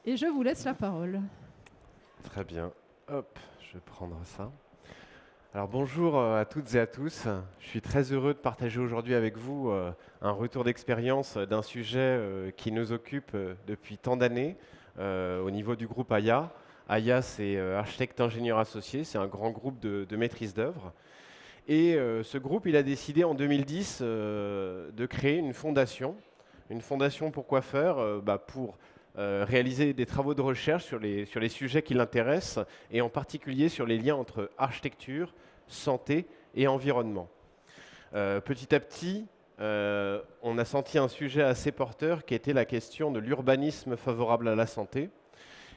Et je vous laisse la parole. Très bien. Hop, je vais prendre ça. Alors bonjour à toutes et à tous. Je suis très heureux de partager aujourd'hui avec vous un retour d'expérience d'un sujet qui nous occupe depuis tant d'années au niveau du groupe AYA. AYA, c'est architecte ingénieur associé, c'est un grand groupe de maîtrise d'œuvre. Et ce groupe, il a décidé en 2010 de créer une fondation. Une fondation pour quoi faire? Pour réaliser des travaux de recherche sur les sujets qui l'intéressent, et en particulier sur les liens entre architecture, santé et environnement. Petit à petit, on a senti un sujet assez porteur qui était la question de l'urbanisme favorable à la santé.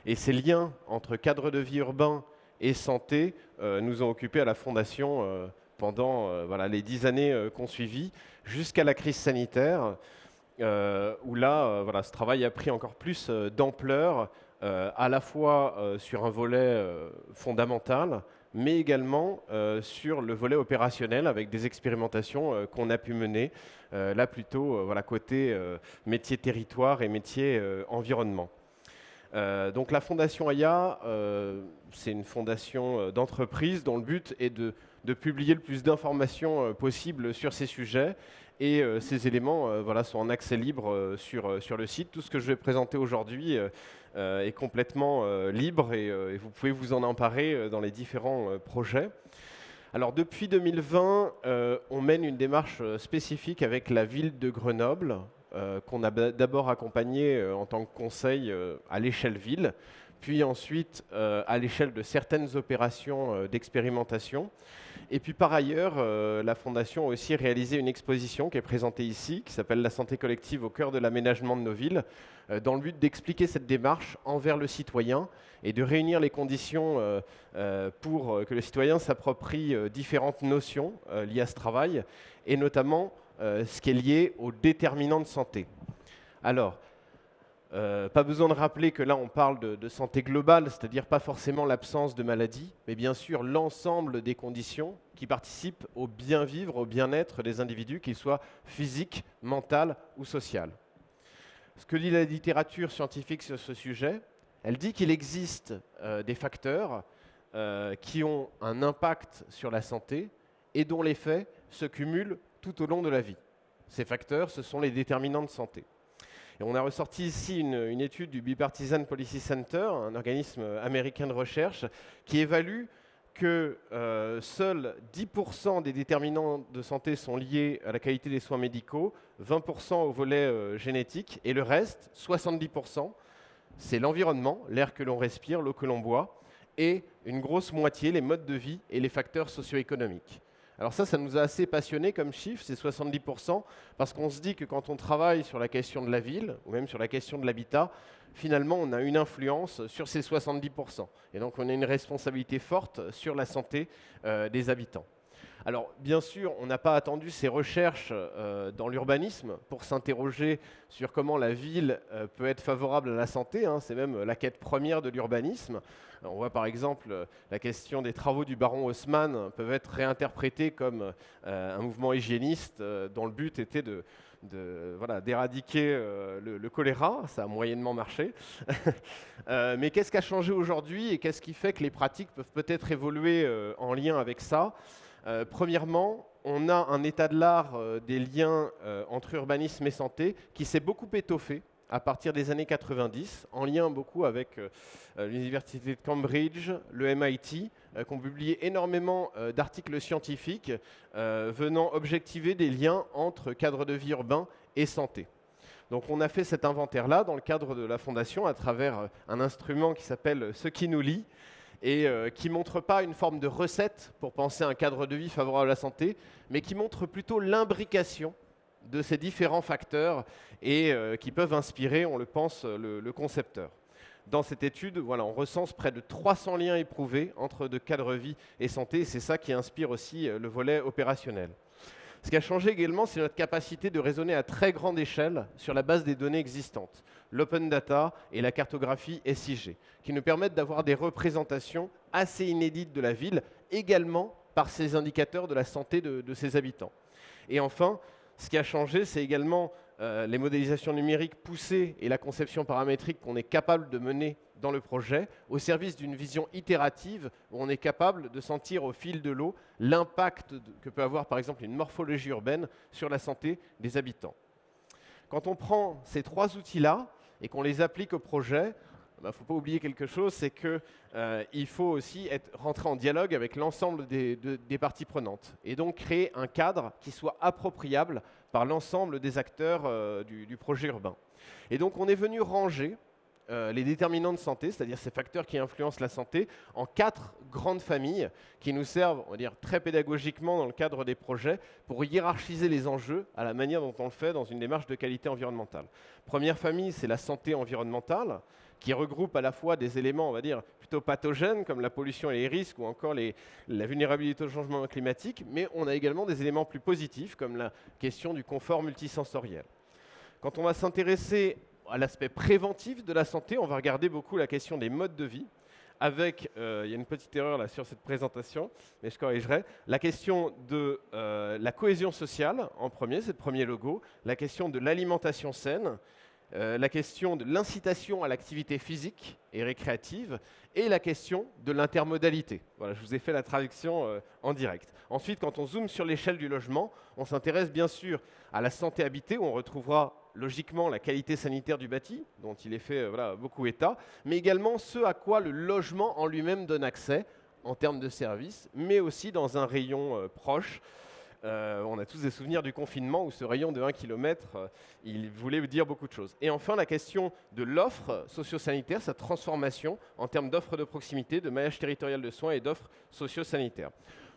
Et ces liens entre cadre de vie urbain et santé nous ont occupés à la Fondation pendant les 10 années qu'on suivit, jusqu'à la crise sanitaire, où là, ce travail a pris encore plus d'ampleur, à la fois sur un volet fondamental, mais également sur le volet opérationnel, avec des expérimentations qu'on a pu mener, là plutôt côté métier territoire et métier environnement. Donc la Fondation AYA, c'est une fondation d'entreprise dont le but est de publier le plus d'informations possible sur ces sujets. Et ces éléments sont en accès libre sur le site. Tout ce que je vais présenter aujourd'hui est complètement libre, et vous pouvez vous en emparer dans les différents projets. Alors depuis 2020, on mène une démarche spécifique avec la ville de Grenoble, qu'on a d'abord accompagné en tant que conseil à l'échelle ville, puis ensuite à l'échelle de certaines opérations d'expérimentation. Et puis par ailleurs, la Fondation a aussi réalisé une exposition qui est présentée ici, qui s'appelle La santé collective au cœur de l'aménagement de nos villes, dans le but d'expliquer cette démarche envers le citoyen et de réunir les conditions pour que le citoyen s'approprie différentes notions liées à ce travail, et notamment ce qui est lié aux déterminants de santé. Alors, pas besoin de rappeler que là, on parle de santé globale, c'est-à-dire pas forcément l'absence de maladie, mais bien sûr l'ensemble des conditions qui participent au bien-vivre, au bien-être des individus, qu'ils soient physiques, mentales ou sociales. Ce que dit la littérature scientifique sur ce sujet, elle dit qu'il existe des facteurs qui ont un impact sur la santé et dont l'effet se cumule tout au long de la vie. Ces facteurs, ce sont les déterminants de santé. Et on a ressorti ici une étude du Bipartisan Policy Center, un organisme américain de recherche, qui évalue que seuls 10% des déterminants de santé sont liés à la qualité des soins médicaux, 20% au volet génétique, et le reste, 70%, c'est l'environnement, l'air que l'on respire, l'eau que l'on boit, et une grosse moitié, les modes de vie et les facteurs socio-économiques. Alors ça nous a assez passionnés comme chiffre, c'est 70%, parce qu'on se dit que quand on travaille sur la question de la ville, ou même sur la question de l'habitat, finalement on a une influence sur ces 70%. Et donc on a une responsabilité forte sur la santé des habitants. Alors bien sûr, on n'a pas attendu ces recherches dans l'urbanisme pour s'interroger sur comment la ville peut être favorable à la santé, hein. C'est même la quête première de l'urbanisme. On voit par exemple la question des travaux du baron Haussmann peuvent être réinterprétés comme un mouvement hygiéniste dont le but était d'éradiquer le choléra. Ça a moyennement marché. Mais qu'est-ce qui a changé aujourd'hui et qu'est-ce qui fait que les pratiques peuvent peut-être évoluer en lien avec ça? Premièrement, on a un état de l'art des liens entre urbanisme et santé qui s'est beaucoup étoffé à partir des années 90, en lien beaucoup avec l'université de Cambridge, le MIT, qui ont publié énormément d'articles scientifiques venant objectiver des liens entre cadre de vie urbain et santé. Donc on a fait cet inventaire-là dans le cadre de la Fondation à travers un instrument qui s'appelle Ce qui nous lie, et qui ne montre pas une forme de recette pour penser à un cadre de vie favorable à la santé, mais qui montre plutôt l'imbrication de ces différents facteurs et qui peuvent inspirer, on le pense, le concepteur. Dans cette étude, on recense près de 300 liens éprouvés entre de cadre de vie et santé, et c'est ça qui inspire aussi le volet opérationnel. Ce qui a changé également, c'est notre capacité de raisonner à très grande échelle sur la base des données existantes, l'open data et la cartographie SIG, qui nous permettent d'avoir des représentations assez inédites de la ville, également par ces indicateurs de la santé de ses habitants. Et enfin, ce qui a changé, c'est également les modélisations numériques poussées et la conception paramétrique qu'on est capable de mener dans le projet, au service d'une vision itérative où on est capable de sentir au fil de l'eau l'impact que peut avoir par exemple une morphologie urbaine sur la santé des habitants. Quand on prend ces trois outils-là et qu'on les applique au projet, il ne faut pas oublier quelque chose, c'est qu'il faut aussi rentrer en dialogue avec l'ensemble des parties prenantes et donc créer un cadre qui soit appropriable par l'ensemble des acteurs du projet urbain. Et donc on est venu ranger les déterminants de santé, c'est-à-dire ces facteurs qui influencent la santé, en 4 grandes familles qui nous servent, on va dire, très pédagogiquement dans le cadre des projets pour hiérarchiser les enjeux à la manière dont on le fait dans une démarche de qualité environnementale. Première famille, c'est la santé environnementale, qui regroupe à la fois des éléments, on va dire, plutôt pathogènes, comme la pollution et les risques, ou encore la vulnérabilité au changement climatique, mais on a également des éléments plus positifs, comme la question du confort multisensoriel. Quand on va s'intéresser à l'aspect préventif de la santé, on va regarder beaucoup la question des modes de vie, avec, il y a une petite erreur là sur cette présentation, mais je corrigerai, la question de la cohésion sociale en premier, c'est le premier logo, la question de l'alimentation saine, la question de l'incitation à l'activité physique et récréative, et la question de l'intermodalité. Voilà, je vous ai fait la traduction en direct. Ensuite, quand on zoome sur l'échelle du logement, on s'intéresse bien sûr à la santé habitée, où on retrouvera logiquement la qualité sanitaire du bâti, dont il est fait beaucoup état, mais également ce à quoi le logement en lui-même donne accès en termes de services, mais aussi dans un rayon proche. On a tous des souvenirs du confinement où ce rayon de 1 km, il voulait dire beaucoup de choses. Et enfin, la question de l'offre socio-sanitaire, sa transformation en termes d'offres de proximité, de maillage territorial de soins et d'offres socio-sanitaires.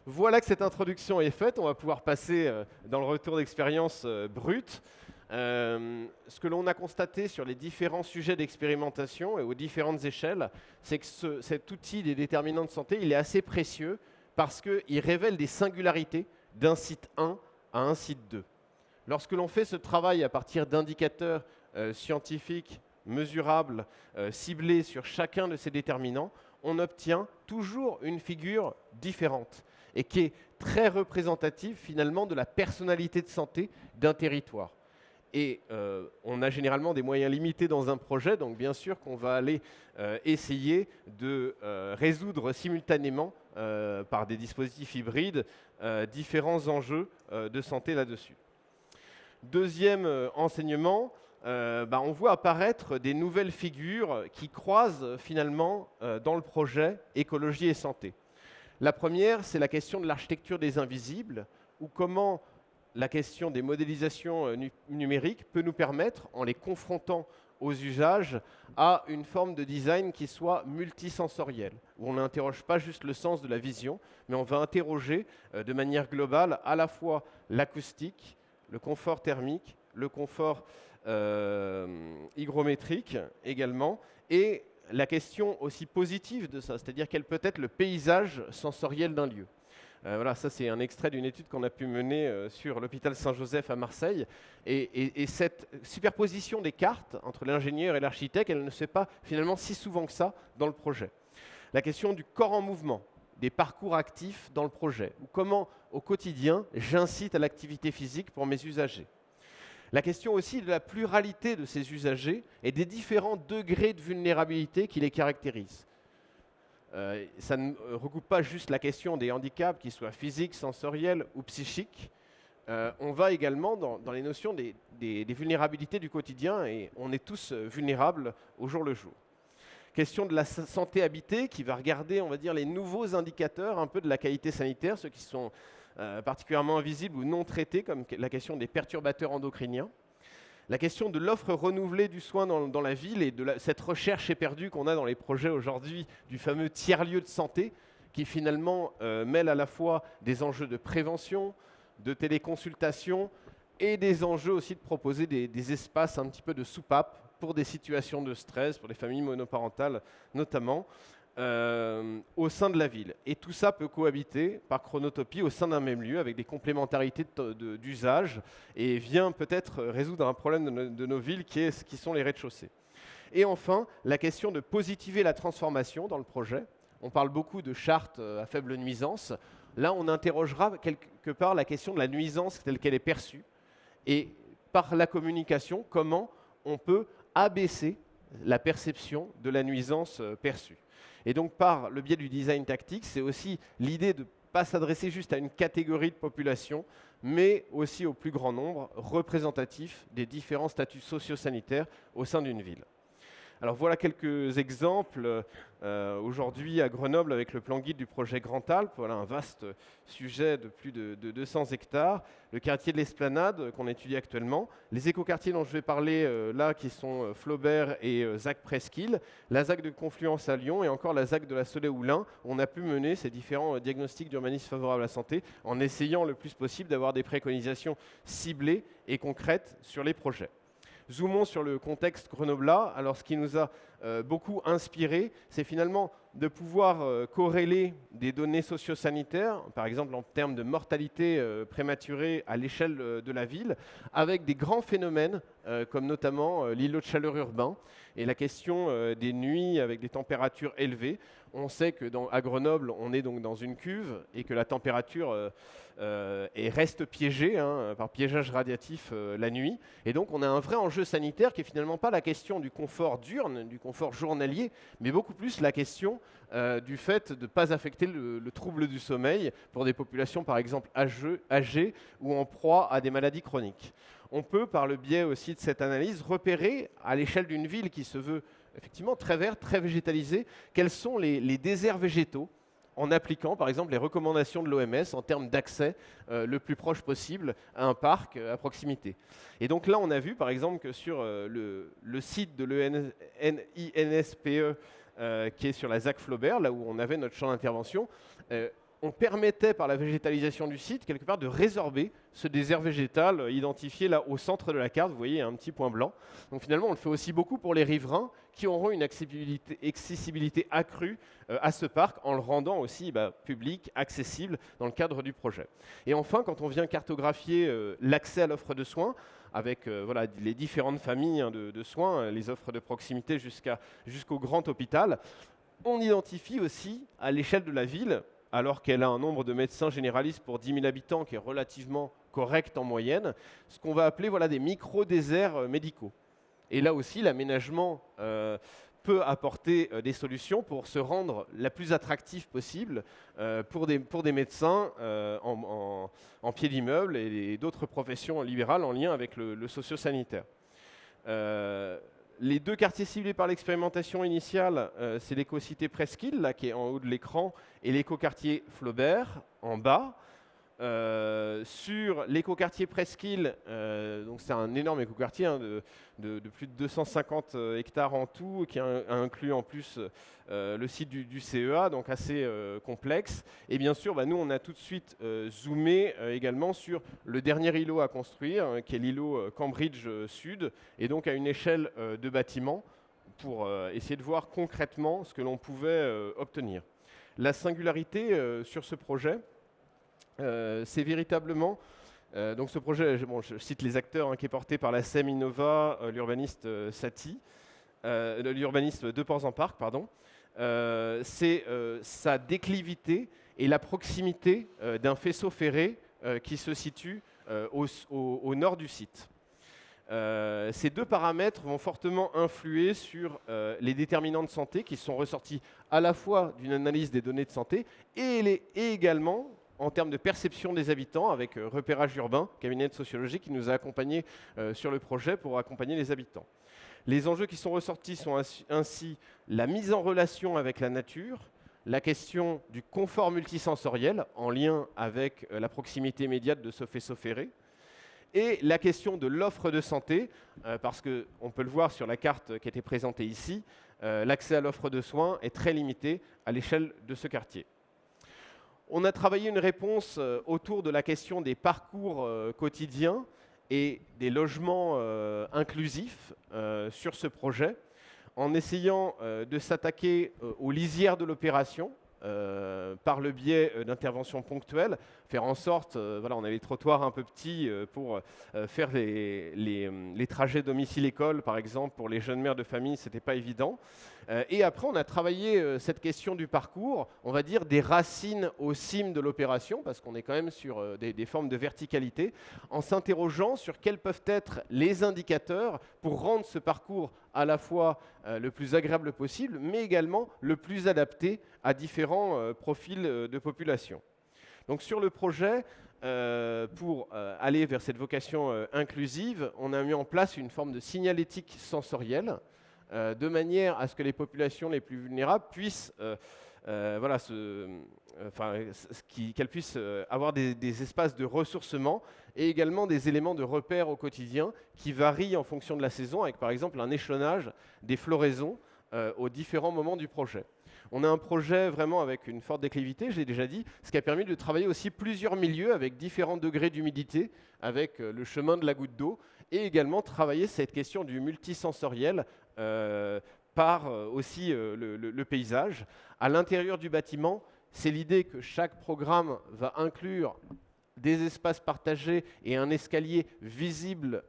Voilà que cette introduction est faite, on va pouvoir passer dans le retour d'expérience brut. Ce que l'on a constaté sur les différents sujets d'expérimentation et aux différentes échelles, c'est que cet outil des déterminants de santé, il est assez précieux parce qu'il révèle des singularités d'un site 1 à un site 2. Lorsque l'on fait ce travail à partir d'indicateurs scientifiques, mesurables, ciblés sur chacun de ces déterminants, on obtient toujours une figure différente et qui est très représentative finalement de la personnalité de santé d'un territoire. Et on a généralement des moyens limités dans un projet, donc bien sûr qu'on va aller essayer de résoudre simultanément par des dispositifs hybrides différents enjeux de santé là-dessus. Deuxième enseignement, on voit apparaître des nouvelles figures qui croisent finalement dans le projet écologie et santé. La première, c'est la question de l'architecture des invisibles, ou comment la question des modélisations numériques peut nous permettre, en les confrontant aux usages, à une forme de design qui soit multisensoriel, où on n'interroge pas juste le sens de la vision, mais on va interroger de manière globale à la fois l'acoustique, le confort thermique, le confort hygrométrique également, et la question aussi positive de ça, c'est-à-dire quel peut être le paysage sensoriel d'un lieu. Voilà, ça c'est un extrait d'une étude qu'on a pu mener sur l'hôpital Saint-Joseph à Marseille. Et cette superposition des cartes entre l'ingénieur et l'architecte, elle ne se fait pas finalement si souvent que ça dans le projet. La question du corps en mouvement, des parcours actifs dans le projet, ou comment au quotidien j'incite à l'activité physique pour mes usagers. La question aussi de la pluralité de ces usagers et des différents degrés de vulnérabilité qui les caractérisent. Ça ne recoupe pas juste la question des handicaps, qu'ils soient physiques, sensoriels ou psychiques. On va également dans les notions des vulnérabilités du quotidien, et on est tous vulnérables au jour le jour. Question de la santé habitée, qui va regarder, on va dire, les nouveaux indicateurs un peu de la qualité sanitaire, ceux qui sont particulièrement invisibles ou non traités, comme la question des perturbateurs endocriniens. La question de l'offre renouvelée du soin dans la ville et de cette recherche éperdue qu'on a dans les projets aujourd'hui du fameux tiers-lieu de santé qui finalement mêle à la fois des enjeux de prévention, de téléconsultation et des enjeux aussi de proposer des espaces un petit peu de soupape pour des situations de stress, pour les familles monoparentales notamment, au sein de la ville. Et tout ça peut cohabiter par chronotopie au sein d'un même lieu avec des complémentarités d'usage et vient peut-être résoudre un problème de nos villes qui sont les rez-de-chaussée. Et enfin, la question de positiver la transformation dans le projet. On parle beaucoup de chartes à faible nuisance. Là, on interrogera quelque part la question de la nuisance telle qu'elle est perçue et par la communication, comment on peut abaisser la perception de la nuisance perçue. Et donc par le biais du design tactique, c'est aussi l'idée de ne pas s'adresser juste à une catégorie de population, mais aussi au plus grand nombre, représentatif des différents statuts socio-sanitaires au sein d'une ville. Alors voilà quelques exemples aujourd'hui à Grenoble avec le plan guide du projet Grand Alpes. Voilà un vaste sujet de plus de 200 hectares. Le quartier de l'Esplanade qu'on étudie actuellement. Les écoquartiers dont je vais parler là qui sont Flaubert et ZAC Presqu'île. La ZAC de Confluence à Lyon et encore la ZAC de la Solé-Oulin. On a pu mener ces différents diagnostics d'urbanisme favorable à la santé en essayant le plus possible d'avoir des préconisations ciblées et concrètes sur les projets. Zoomons sur le contexte grenoblois. Alors, ce qui nous a beaucoup inspiré, c'est finalement de pouvoir corréler des données socio-sanitaires, par exemple en termes de mortalité prématurée à l'échelle de la ville, avec des grands phénomènes, comme notamment l'îlot de chaleur urbain et la question des nuits avec des températures élevées. On sait qu'à Grenoble, on est donc dans une cuve et que la température reste piégée par piégeage radiatif la nuit. Et donc, on a un vrai enjeu sanitaire qui n'est finalement pas la question du confort diurne, du confort journalier, mais beaucoup plus la question du fait de ne pas affecter le trouble du sommeil pour des populations, par exemple, âgées ou en proie à des maladies chroniques. On peut, par le biais aussi de cette analyse, repérer à l'échelle d'une ville qui se veut effectivement très verte, très végétalisée, quels sont les déserts végétaux en appliquant par exemple les recommandations de l'OMS en termes d'accès le plus proche possible à un parc à proximité. Et donc là on a vu par exemple que sur le site de l'INSPE qui est sur la ZAC Flaubert, là où on avait notre champ d'intervention, on permettait par la végétalisation du site quelque part de résorber ce désert végétal identifié là au centre de la carte. Vous voyez, il y a un petit point blanc. Donc finalement, on le fait aussi beaucoup pour les riverains qui auront une accessibilité accrue à ce parc en le rendant aussi public, accessible dans le cadre du projet. Et enfin, quand on vient cartographier l'accès à l'offre de soins, avec voilà, les différentes familles de soins, les offres de proximité jusqu'au grand hôpital, on identifie aussi à l'échelle de la ville, alors qu'elle a un nombre de médecins généralistes pour 10 000 habitants qui est relativement correct en moyenne, ce qu'on va appeler voilà, des micro-déserts médicaux. Et là aussi, l'aménagement peut apporter des solutions pour se rendre la plus attractive possible pour des médecins en pied d'immeuble et d'autres professions libérales en lien avec le socio-sanitaire. Les deux quartiers ciblés par l'expérimentation initiale, c'est l'éco-cité Presqu'île, là, qui est en haut de l'écran, et l'éco-quartier Flaubert, en bas. Sur l'éco-quartier Presqu'île, donc c'est un énorme éco-quartier de plus de 250 hectares en tout, qui inclut en plus le site du CEA, donc assez complexe. Et bien sûr, nous, on a tout de suite zoomé également sur le dernier îlot à construire, qui est l'îlot Cambridge Sud, et donc à une échelle de bâtiment, pour essayer de voir concrètement ce que l'on pouvait obtenir. La singularité sur ce projet, c'est véritablement, donc ce projet, je cite les acteurs, qui est porté par la SEM Innova, l'urbaniste Satie, l'urbaniste de Ports-en-Parc, pardon, c'est sa déclivité et la proximité d'un faisceau ferré qui se situe au nord du site. Ces deux paramètres vont fortement influer sur les déterminants de santé qui sont ressortis à la fois d'une analyse des données de santé et également en termes de perception des habitants avec Repérage Urbain, cabinet de sociologie qui nous a accompagnés sur le projet pour accompagner les habitants. Les enjeux qui sont ressortis sont ainsi la mise en relation avec la nature, la question du confort multisensoriel en lien avec la proximité immédiate de ce faisceau ferré, et la question de l'offre de santé, parce qu'on peut le voir sur la carte qui a été présentée ici, l'accès à l'offre de soins est très limité à l'échelle de ce quartier. On a travaillé une réponse autour de la question des parcours quotidiens et des logements inclusifs sur ce projet, en essayant de s'attaquer aux lisières de l'opération par le biais d'interventions ponctuelles, faire en sorte, voilà, on avait les trottoirs un peu petits pour faire les trajets domicile-école, par exemple, pour les jeunes mères de famille, ce n'était pas évident. Et après, on a travaillé cette question du parcours, on va dire des racines aux cimes de l'opération, parce qu'on est quand même sur des formes de verticalité, en s'interrogeant sur quels peuvent être les indicateurs pour rendre ce parcours à la fois le plus agréable possible, mais également le plus adapté à différents profils de population. Donc sur le projet, pour aller vers cette vocation inclusive, on a mis en place une forme de signalétique sensorielle, de manière à ce que les populations les plus vulnérables puissent, voilà, qu'elles puissent avoir des espaces de ressourcement et également des éléments de repère au quotidien qui varient en fonction de la saison, avec par exemple un échelonnage des floraisons aux différents moments du projet. On a un projet vraiment avec une forte déclivité, je l'ai déjà dit, ce qui a permis de travailler aussi plusieurs milieux avec différents degrés d'humidité, avec le chemin de la goutte d'eau, et également travailler cette question du multisensoriel par aussi le paysage. À l'intérieur du bâtiment, c'est l'idée que chaque programme va inclure des espaces partagés et un escalier visible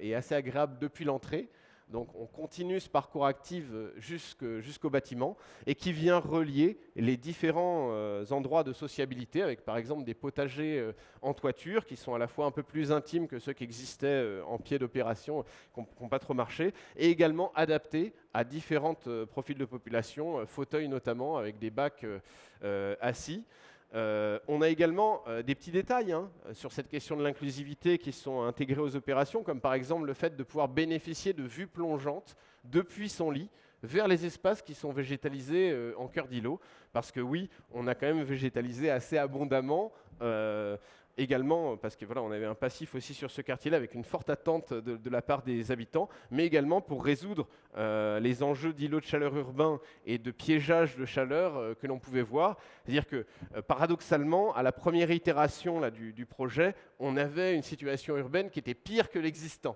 et assez agréable depuis l'entrée. Donc on continue ce parcours actif jusqu'au bâtiment et qui vient relier les différents endroits de sociabilité avec par exemple des potagers en toiture qui sont à la fois un peu plus intimes que ceux qui existaient en pied d'opération, qui n'ont pas trop marché, et également adaptés à différents profils de population, fauteuils notamment avec des bacs assis. On a également des petits détails sur cette question de l'inclusivité qui sont intégrés aux opérations, comme par exemple le fait de pouvoir bénéficier de vues plongeantes depuis son lit vers les espaces qui sont végétalisés en cœur d'îlot. Parce que oui, on a quand même végétalisé assez abondamment, également parce que voilà, on avait un passif aussi sur ce quartier-là avec une forte attente de la part des habitants, mais également pour résoudre les enjeux d'îlots de chaleur urbains et de piégeage de chaleur que l'on pouvait voir. C'est-à-dire que paradoxalement, à la première itération là, du projet, on avait une situation urbaine qui était pire que l'existant.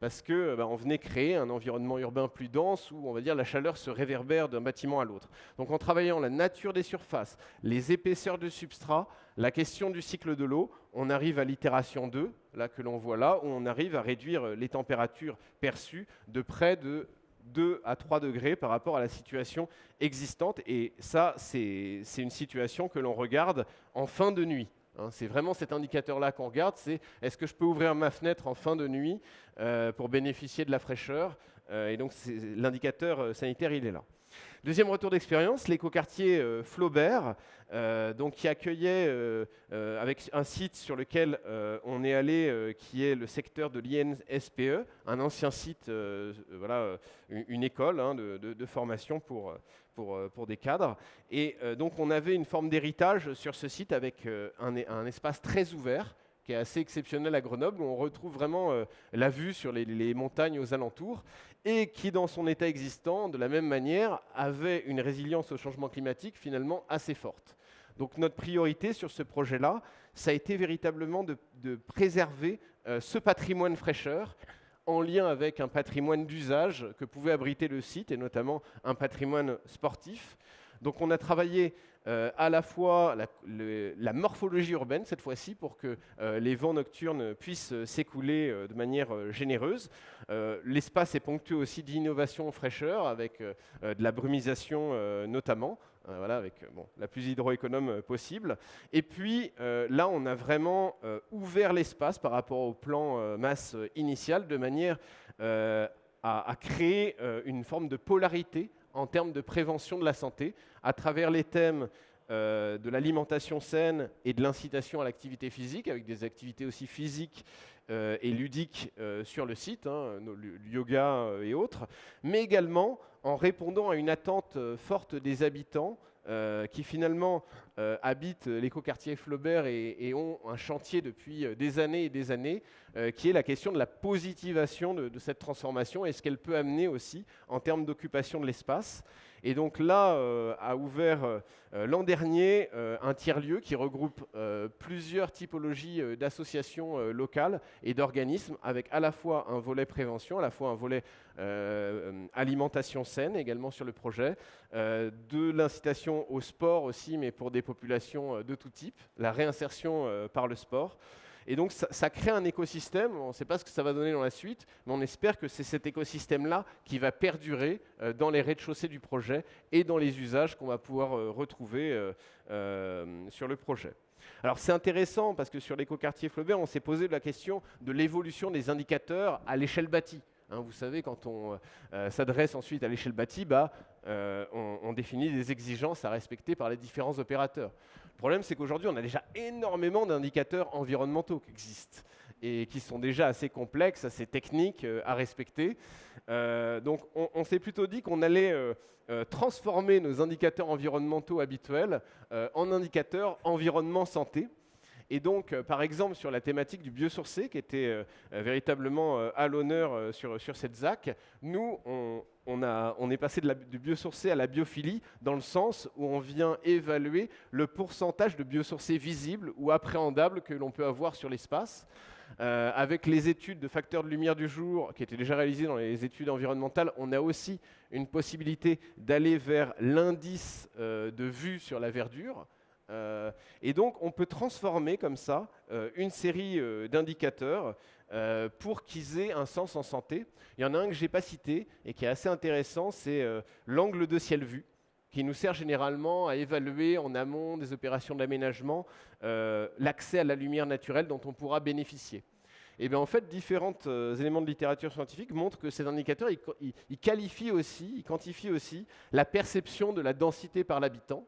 Parce que on venait créer un environnement urbain plus dense où on va dire la chaleur se réverbère d'un bâtiment à l'autre. Donc en travaillant la nature des surfaces, les épaisseurs de substrat, la question du cycle de l'eau, on arrive à l'itération 2, là que l'on voit là, où on arrive à réduire les températures perçues de près de 2 à 3 degrés par rapport à la situation existante. Et ça, c'est une situation que l'on regarde en fin de nuit. C'est vraiment cet indicateur-là qu'on regarde, c'est est-ce que je peux ouvrir ma fenêtre en fin de nuit pour bénéficier de la fraîcheur et donc l'indicateur sanitaire, il est là. Deuxième retour d'expérience, l'écoquartier Flaubert, donc qui accueillait avec un site sur lequel on est allé, qui est le secteur de l'INSPE, un ancien site, voilà, une école de formation pour des cadres. Et donc on avait une forme d'héritage sur ce site avec un espace très ouvert, qui est assez exceptionnel à Grenoble, où on retrouve vraiment la vue sur les montagnes aux alentours, et qui, dans son état existant, de la même manière, avait une résilience au changement climatique finalement assez forte. Donc notre priorité sur ce projet-là, ça a été véritablement de préserver ce patrimoine fraîcheur, en lien avec un patrimoine d'usage que pouvait abriter le site, et notamment un patrimoine sportif. Donc on a travaillé à la fois la morphologie urbaine cette fois-ci pour que les vents nocturnes puissent s'écouler de manière généreuse. L'espace est ponctué aussi d'innovation fraîcheur avec de la brumisation notamment. Voilà, avec la plus hydroéconome possible. Et puis là, on a vraiment ouvert l'espace par rapport au plan masse initial de manière à créer une forme de polarité en termes de prévention de la santé à travers les thèmes de l'alimentation saine et de l'incitation à l'activité physique, avec des activités aussi physiques et ludiques sur le site, le yoga et autres, mais également en répondant à une attente forte des habitants qui finalement habitent l'écoquartier Flaubert et ont un chantier depuis des années et des années, qui est la question de la positivation de cette transformation et ce qu'elle peut amener aussi en termes d'occupation de l'espace. Et donc là, a ouvert l'an dernier un tiers-lieu qui regroupe plusieurs typologies d'associations locales et d'organismes, avec à la fois un volet prévention, à la fois un volet alimentation saine également sur le projet, de l'incitation au sport aussi, mais pour des populations de tout type, la réinsertion par le sport. Et donc ça crée un écosystème, on ne sait pas ce que ça va donner dans la suite, mais on espère que c'est cet écosystème-là qui va perdurer dans les rez-de-chaussée du projet et dans les usages qu'on va pouvoir retrouver sur le projet. Alors c'est intéressant parce que sur l'écoquartier Flaubert, on s'est posé la question de l'évolution des indicateurs à l'échelle bâtie. Vous savez, quand on s'adresse ensuite à l'échelle bâtie, on définit des exigences à respecter par les différents opérateurs. Le problème, c'est qu'aujourd'hui, on a déjà énormément d'indicateurs environnementaux qui existent et qui sont déjà assez complexes, assez techniques à respecter. Donc on s'est plutôt dit qu'on allait transformer nos indicateurs environnementaux habituels en indicateurs environnement santé. Et donc, par exemple, sur la thématique du biosourcé, qui était véritablement à l'honneur sur cette ZAC, nous, on est passé du biosourcé à la biophilie, dans le sens où on vient évaluer le pourcentage de biosourcé visible ou appréhendable que l'on peut avoir sur l'espace. Avec les études de facteurs de lumière du jour, qui étaient déjà réalisées dans les études environnementales, on a aussi une possibilité d'aller vers l'indice de vue sur la verdure. Et donc, on peut transformer comme ça une série d'indicateurs pour qu'ils aient un sens en santé. Il y en a un que je n'ai pas cité et qui est assez intéressant, c'est l'angle de ciel vu, qui nous sert généralement à évaluer en amont des opérations d'aménagement l'accès à la lumière naturelle dont on pourra bénéficier. Et bien en fait, différents éléments de littérature scientifique montrent que ces indicateurs, ils quantifient aussi la perception de la densité par l'habitant.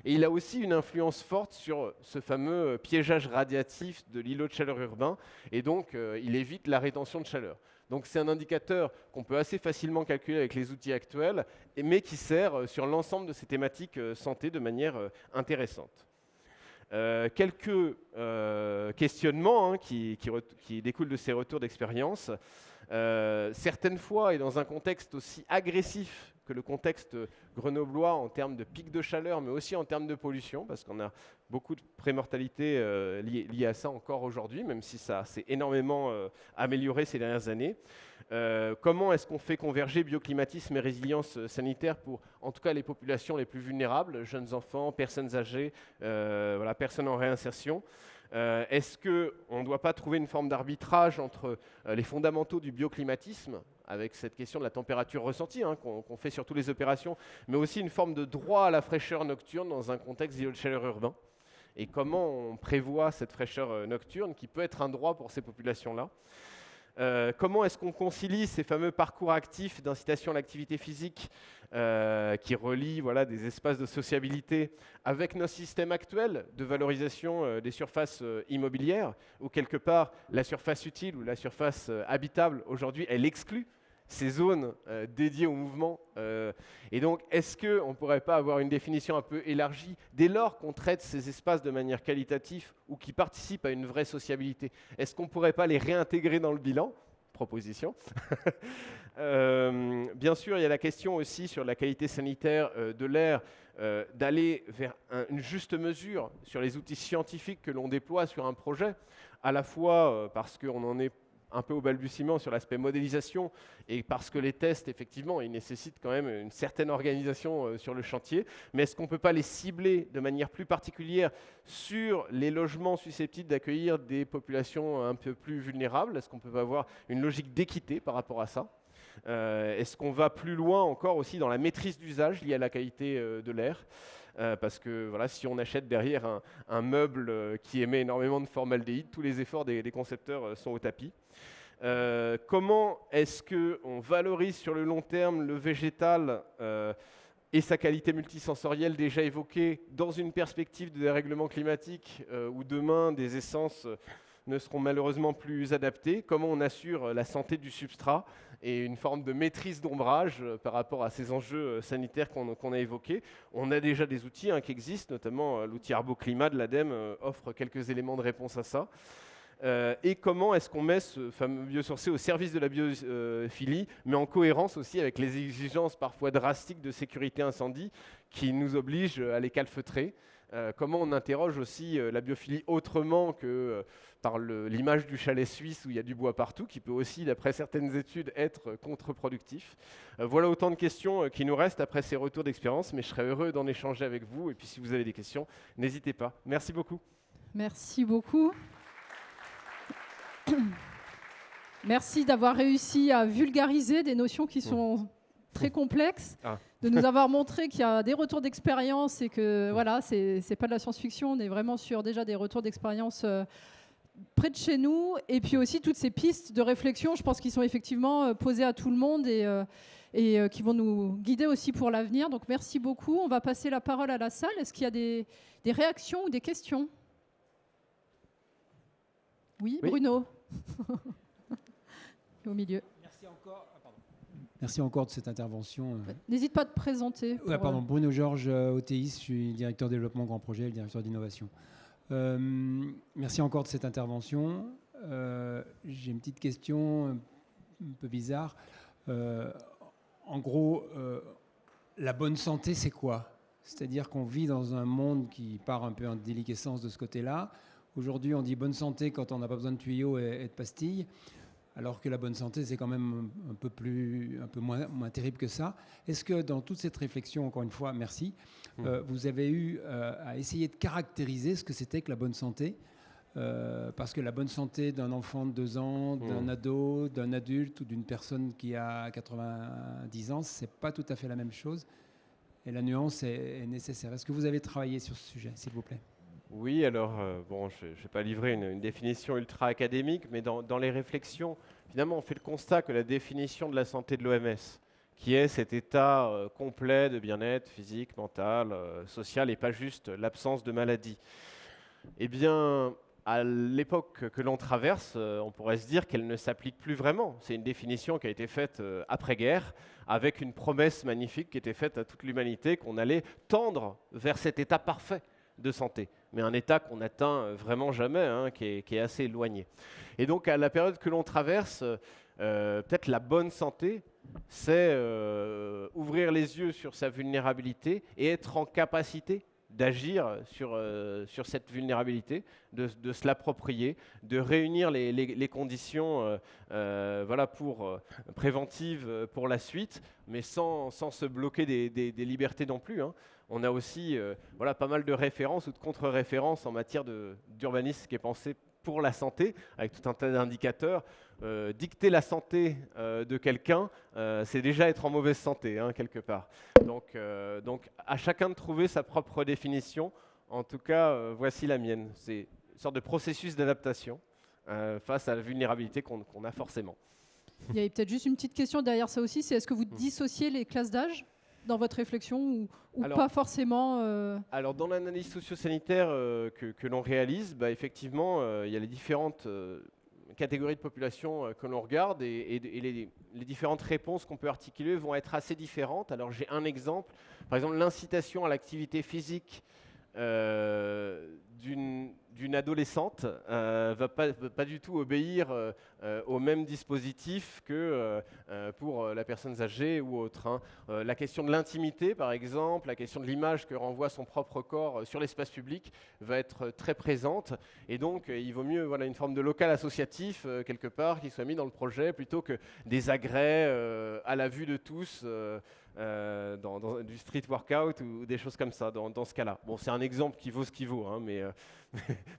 Et il a aussi une influence forte sur ce fameux piégeage radiatif de l'îlot de chaleur urbain, et donc il évite la rétention de chaleur. Donc c'est un indicateur qu'on peut assez facilement calculer avec les outils actuels, mais qui sert sur l'ensemble de ces thématiques santé de manière intéressante. Quelques questionnements qui découlent de ces retours d'expérience. Certaines fois, et dans un contexte aussi agressif que le contexte grenoblois en termes de pic de chaleur, mais aussi en termes de pollution, parce qu'on a beaucoup de prémortalité liée à ça encore aujourd'hui, même si ça s'est énormément amélioré ces dernières années. Comment est-ce qu'on fait converger bioclimatisme et résilience sanitaire pour, en tout cas, les populations les plus vulnérables, jeunes enfants, personnes âgées, personnes en réinsertion? Est-ce qu'on ne doit pas trouver une forme d'arbitrage entre les fondamentaux du bioclimatisme, avec cette question de la température ressentie qu'on fait sur toutes les opérations, mais aussi une forme de droit à la fraîcheur nocturne dans un contexte d'îlot de chaleur urbain? Et comment on prévoit cette fraîcheur nocturne qui peut être un droit pour ces populations-là? Comment est-ce qu'on concilie ces fameux parcours actifs d'incitation à l'activité physique qui relient des espaces de sociabilité avec nos systèmes actuels de valorisation des surfaces immobilières, où quelque part la surface utile ou la surface habitable aujourd'hui, elle exclut ces zones dédiées au mouvement. Et donc, est-ce qu'on ne pourrait pas avoir une définition un peu élargie dès lors qu'on traite ces espaces de manière qualitative ou qui participent à une vraie sociabilité? Est-ce qu'on ne pourrait pas les réintégrer dans le bilan? Proposition. Bien sûr, il y a la question aussi sur la qualité sanitaire de l'air, d'aller vers une juste mesure sur les outils scientifiques que l'on déploie sur un projet, à la fois parce qu'on en est un peu au balbutiement sur l'aspect modélisation et parce que les tests, effectivement, ils nécessitent quand même une certaine organisation sur le chantier. Mais est-ce qu'on ne peut pas les cibler de manière plus particulière sur les logements susceptibles d'accueillir des populations un peu plus vulnérables? Est-ce qu'on ne peut pas avoir une logique d'équité par rapport à ça? Est-ce qu'on va plus loin encore aussi dans la maîtrise d'usage liée à la qualité de l'air? Parce que si on achète derrière un meuble qui émet énormément de formaldéhyde, tous les efforts des concepteurs sont au tapis. Comment est-ce qu'on valorise sur le long terme le végétal et sa qualité multisensorielle déjà évoquée dans une perspective de dérèglement climatique où demain des essences ne seront malheureusement plus adaptées? Comment on assure la santé du substrat et une forme de maîtrise d'ombrage par rapport à ces enjeux sanitaires qu'on a évoqués? On a déjà des outils qui existent, notamment l'outil Arboclimat de l'ADEME offre quelques éléments de réponse à ça. Et comment est-ce qu'on met ce fameux biosourcé au service de la biophilie, mais en cohérence aussi avec les exigences parfois drastiques de sécurité incendie qui nous obligent à les calfeutrer? Comment on interroge aussi la biophilie autrement que par l'image du chalet suisse où il y a du bois partout, qui peut aussi, d'après certaines études, être contre-productif. Voilà autant de questions qui nous restent après ces retours d'expérience, mais je serais heureux d'en échanger avec vous. Et puis si vous avez des questions, n'hésitez pas. Merci beaucoup. Merci beaucoup. Merci d'avoir réussi à vulgariser des notions qui sont très complexes, de nous avoir montré qu'il y a des retours d'expérience et que voilà, c'est pas de la science-fiction, on est vraiment sur déjà des retours d'expérience près de chez nous, et puis aussi toutes ces pistes de réflexion, je pense qu'ils sont effectivement posées à tout le monde et qui vont nous guider aussi pour l'avenir. Donc merci beaucoup. On va passer la parole à la salle. Est-ce qu'il y a des réactions ou des questions ? Oui, Bruno. Au milieu. Merci encore de cette intervention. N'hésite pas à te présenter. Bruno Georges, OTIS, je suis directeur développement grand projet, le directeur d'innovation. Merci encore de cette intervention. J'ai une petite question un peu bizarre. En gros, la bonne santé, c'est quoi ? C'est-à-dire qu'on vit dans un monde qui part un peu en déliquescence de ce côté-là. Aujourd'hui, on dit bonne santé quand on n'a pas besoin de tuyaux et de pastilles, alors que la bonne santé, c'est quand même un peu moins terrible que ça. Est-ce que dans toute cette réflexion, encore une fois, merci, vous avez eu à essayer de caractériser ce que c'était que la bonne santé ? Parce que la bonne santé d'un enfant de 2 ans, d'un ado, d'un adulte ou d'une personne qui a 90 ans, c'est pas tout à fait la même chose. Et la nuance est nécessaire. Est-ce que vous avez travaillé sur ce sujet, s'il vous plaît ? Oui, alors, je ne vais pas livrer une définition ultra académique, mais dans les réflexions, finalement, on fait le constat que la définition de la santé de l'OMS, qui est cet état complet de bien-être physique, mental, social, et pas juste l'absence de maladie, eh bien, à l'époque que l'on traverse, on pourrait se dire qu'elle ne s'applique plus vraiment. C'est une définition qui a été faite après-guerre, avec une promesse magnifique qui était faite à toute l'humanité, qu'on allait tendre vers cet état parfait de santé, mais un état qu'on n'atteint vraiment jamais, qui est assez éloigné. Et donc, à la période que l'on traverse, peut-être la bonne santé, c'est ouvrir les yeux sur sa vulnérabilité et être en capacité d'agir sur cette vulnérabilité, de se l'approprier, de réunir les conditions préventives pour la suite, mais sans se bloquer des libertés non plus. On a aussi pas mal de références ou de contre-références en matière d'urbanisme qui est pensé pour la santé, avec tout un tas d'indicateurs. Dicter la santé de quelqu'un, c'est déjà être en mauvaise santé, quelque part. Donc, à chacun de trouver sa propre définition. En tout cas, voici la mienne. C'est une sorte de processus d'adaptation face à la vulnérabilité qu'on a forcément. Il y a peut-être juste une petite question derrière ça aussi, c'est est-ce que vous dissociez les classes d'âge dans votre réflexion ou pas forcément Alors, dans l'analyse socio-sanitaire que l'on réalise, effectivement, il y a les différentes catégories de population que l'on regarde et les différentes réponses qu'on peut articuler vont être assez différentes. Alors, j'ai un exemple. Par exemple, l'incitation à l'activité physique d'une adolescente va pas du tout obéir au même dispositif que pour la personne âgée ou autre. La question de l'intimité, par exemple, la question de l'image que renvoie son propre corps sur l'espace public va être très présente. Et donc, il vaut mieux une forme de local associatif, quelque part, qui soit mis dans le projet, plutôt que des agrès à la vue de tous, dans du street workout ou des choses comme ça, dans ce cas-là. Bon, c'est un exemple qui vaut ce qu'il vaut, mais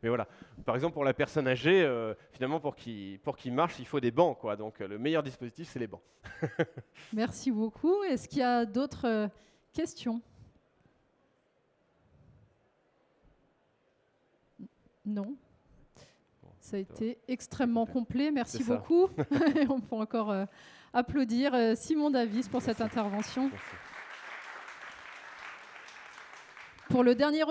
voilà. Par exemple, pour la personne âgée, finalement, pour qu'il marche, il faut des bancs, quoi. Donc, le meilleur dispositif, c'est les bancs. Merci beaucoup. Est-ce qu'il y a d'autres questions ? Non. Ça a été extrêmement complet. Merci beaucoup. On peut encore applaudir Simon Davis pour cette intervention. Merci. Pour le dernier